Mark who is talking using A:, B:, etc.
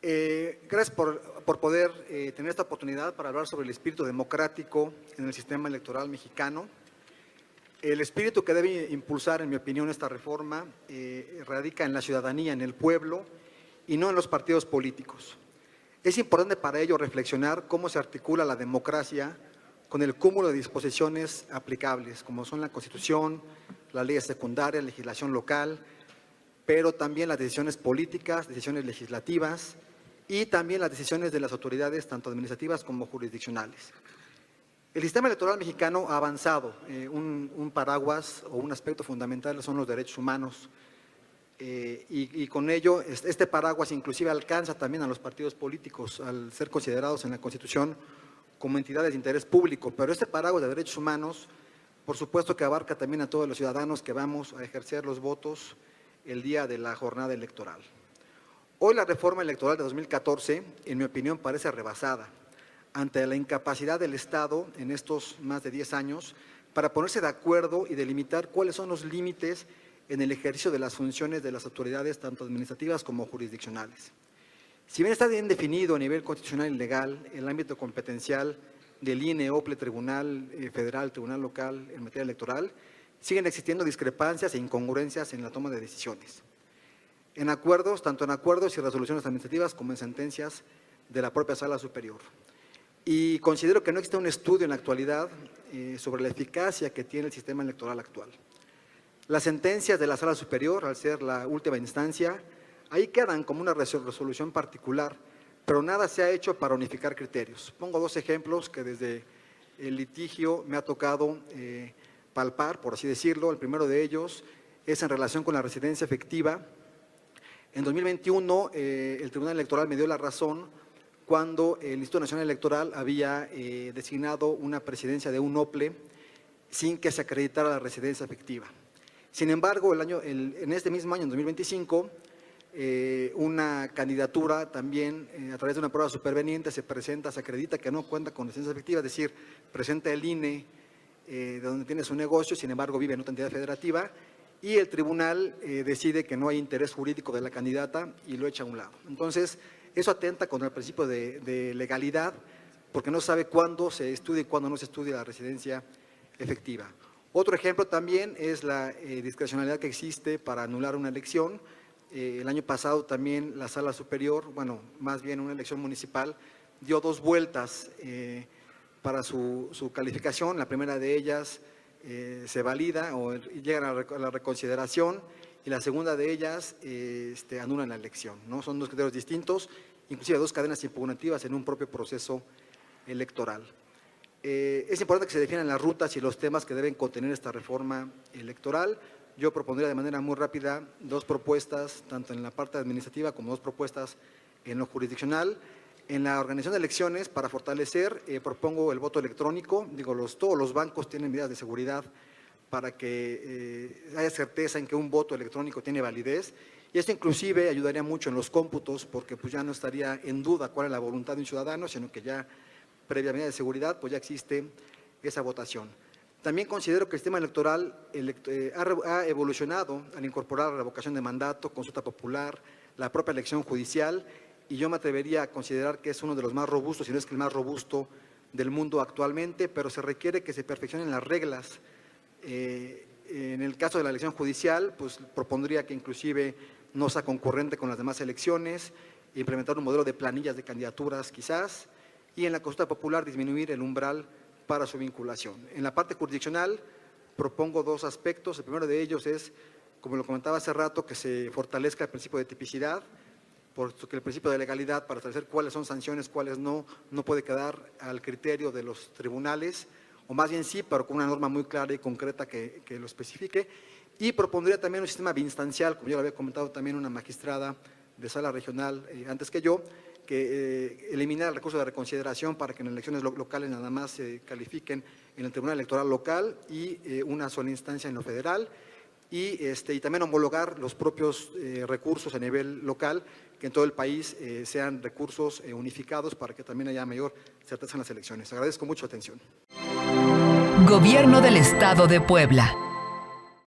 A: Gracias por poder tener esta oportunidad para hablar sobre el espíritu democrático en el sistema electoral mexicano. El espíritu que debe impulsar, en mi opinión, esta reforma radica en la ciudadanía, en el pueblo y no en los partidos políticos. Es importante para ello reflexionar cómo se articula la democracia con el cúmulo de disposiciones aplicables, como son la Constitución, las leyes secundarias, legislación local, pero también las decisiones políticas, decisiones legislativas y también las decisiones de las autoridades, tanto administrativas como jurisdiccionales. El sistema electoral mexicano ha avanzado. Un paraguas o un aspecto fundamental son los derechos humanos. Y con ello, este paraguas inclusive alcanza también a los partidos políticos al ser considerados en la Constitución como entidades de interés público. Pero este paraguas de derechos humanos, por supuesto que abarca también a todos los ciudadanos que vamos a ejercer los votos el día de la jornada electoral. Hoy la reforma electoral de 2014, en mi opinión, parece rebasada ante la incapacidad del Estado en estos más de 10 años para ponerse de acuerdo y delimitar cuáles son los límites en el ejercicio de las funciones de las autoridades, tanto administrativas como jurisdiccionales. Si bien está bien definido a nivel constitucional y legal el ámbito competencial del INE, OPLE, Tribunal Federal, Tribunal Local en materia electoral, siguen existiendo discrepancias e incongruencias en la toma de decisiones. En acuerdos, tanto en acuerdos y resoluciones administrativas como en sentencias de la propia Sala Superior. Y considero que no existe un estudio en la actualidad sobre la eficacia que tiene el sistema electoral actual. Las sentencias de la Sala Superior, al ser la última instancia, ahí quedan como una resolución particular, pero nada se ha hecho para unificar criterios. Pongo dos ejemplos que desde el litigio me ha tocado palpar, por así decirlo. El primero de ellos es en relación con la residencia efectiva. En 2021, el Tribunal Electoral me dio la razón cuando el Instituto Nacional Electoral había designado una presidencia de un OPLE sin que se acreditara la residencia efectiva. Sin embargo, en este mismo año, en 2025, una candidatura también a través de una prueba superveniente se presenta, se acredita que no cuenta con residencia efectiva, es decir, presenta el INE de donde tiene su negocio, sin embargo vive en otra entidad federativa, y el tribunal decide que no hay interés jurídico de la candidata y lo echa a un lado. Entonces, eso atenta contra el principio de legalidad, porque no sabe cuándo se estudia y cuándo no se estudia la residencia efectiva. Otro ejemplo también es la discrecionalidad que existe para anular una elección. El año pasado también la Sala Superior, bueno, más bien una elección municipal, dio dos vueltas para su calificación. La primera de ellas se valida o llegan a la reconsideración, y la segunda de ellas anulan la elección, ¿no? Son dos criterios distintos, inclusive dos cadenas impugnativas en un propio proceso electoral. Es importante que se definan las rutas y los temas que deben contener esta reforma electoral. Yo propondría de manera muy rápida dos propuestas, tanto en la parte administrativa como dos propuestas en lo jurisdiccional. En la organización de elecciones, para fortalecer, propongo el voto electrónico. Digo, todos los bancos tienen medidas de seguridad para que haya certeza en que un voto electrónico tiene validez. Y esto inclusive ayudaría mucho en los cómputos, porque pues ya no estaría en duda cuál es la voluntad de un ciudadano, sino que ya previa medida de seguridad, pues ya existe esa votación. También considero que el sistema electoral ha evolucionado al incorporar la revocación de mandato, consulta popular, la propia elección judicial, y yo me atrevería a considerar que es uno de los más robustos, si no es que el más robusto del mundo actualmente, pero se requiere que se perfeccionen las reglas. En el caso de la elección judicial, pues propondría que inclusive no sea concurrente con las demás elecciones, implementar un modelo de planillas de candidaturas quizás, y en la consulta popular disminuir el umbral para su vinculación. En la parte jurisdiccional propongo dos aspectos. El primero de ellos es, como lo comentaba hace rato, que se fortalezca el principio de tipicidad, porque el principio de legalidad para establecer cuáles son sanciones, cuáles no puede quedar al criterio de los tribunales, o más bien sí, pero con una norma muy clara y concreta que lo especifique. Y propondría también un sistema biinstancial, como ya lo había comentado también una magistrada de sala regional antes que yo, que eliminar el recurso de reconsideración para que en elecciones locales nada más se califiquen en el Tribunal Electoral local y una sola instancia en lo federal, y también homologar los propios recursos a nivel local, que en todo el país sean recursos unificados para que también haya mayor certeza en las elecciones. Agradezco mucho la atención.
B: Gobierno del Estado de Puebla.